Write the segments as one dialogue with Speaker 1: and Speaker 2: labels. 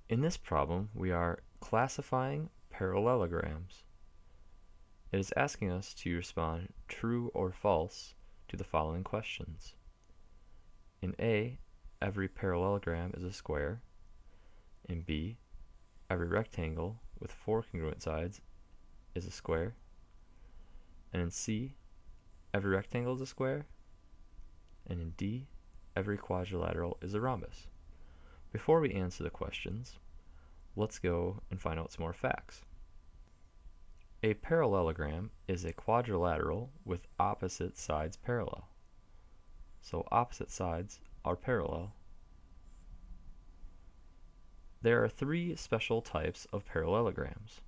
Speaker 1: In this problem, we are classifying parallelograms. It is asking us to respond true or false to the following questions. In A, every parallelogram is a square. In B, every rectangle with 4 congruent sides is a square. And in C, every rectangle is a square. And in D, every quadrilateral is a rhombus. Before we answer the questions, let's go and find out some more facts. A parallelogram is a quadrilateral with opposite sides parallel. So opposite sides are parallel. There are 3 special types of parallelograms.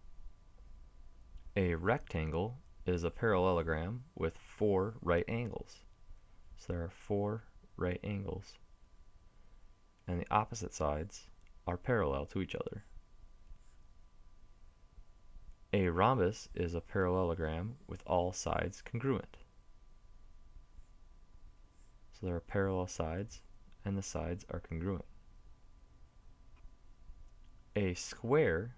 Speaker 1: A rectangle is a parallelogram with 4 right angles. So there are 4 right angles. And the opposite sides are parallel to each other. A rhombus is a parallelogram with all sides congruent. So there are parallel sides, and the sides are congruent. A square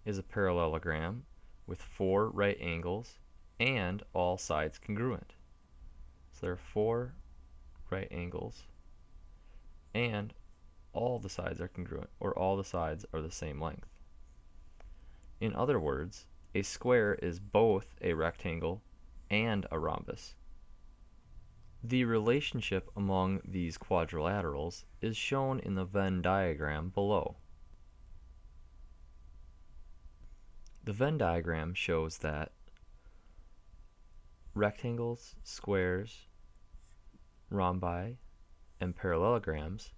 Speaker 1: is a parallelogram with 4 right angles and all sides congruent. So there are 4 right angles and all the sides are congruent, or all the sides are the same length. In other words, a square is both a rectangle and a rhombus. The relationship among these quadrilaterals is shown in the Venn diagram below. The Venn diagram shows that rectangles, squares, rhombi, and parallelograms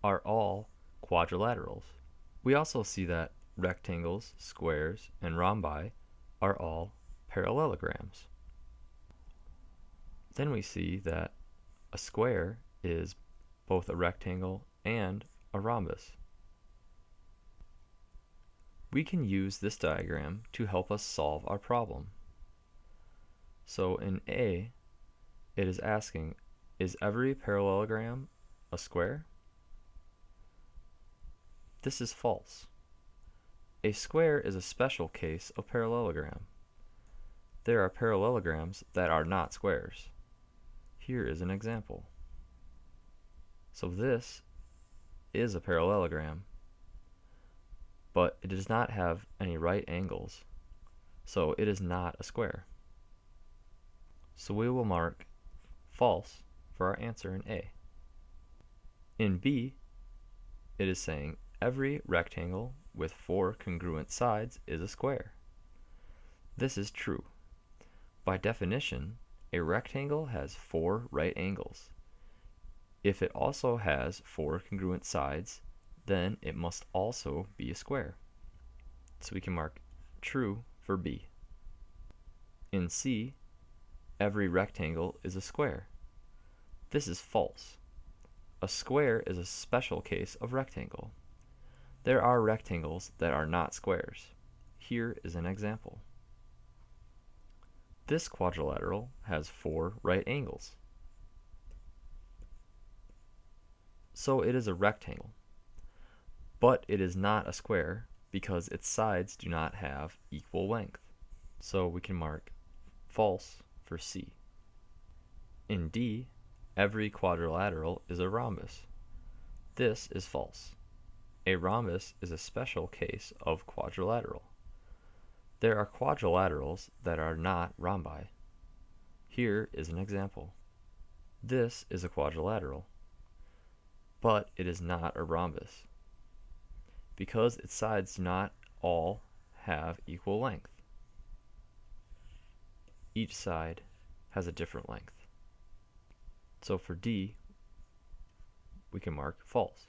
Speaker 1: are all quadrilaterals. We also see that rectangles, squares, and rhombi are all parallelograms. Then we see that a square is both a rectangle and a rhombus. We can use this diagram to help us solve our problem. So in A, it is asking, is every parallelogram a square? This is false. A square is a special case of parallelogram. There are parallelograms that are not squares. Here is an example. So this is a parallelogram, but it does not have any right angles, so it is not a square. So we will mark false for our answer in A. In B, it is saying every rectangle with 4 congruent sides is a square. This is true. By definition, a rectangle has 4 right angles. If it also has 4 congruent sides, then it must also be a square. So we can mark true for B. In C, every rectangle is a square. This is false. A square is a special case of rectangle. There are rectangles that are not squares. Here is an example. This quadrilateral has 4 right angles. So it is a rectangle. But it is not a square because its sides do not have equal length. So we can mark false for C. In D, every quadrilateral is a rhombus. This is false. A rhombus is a special case of quadrilateral. There are quadrilaterals that are not rhombi. Here is an example. This is a quadrilateral, but it is not a rhombus because its sides do not all have equal length. Each side has a different length. So for D, we can mark false.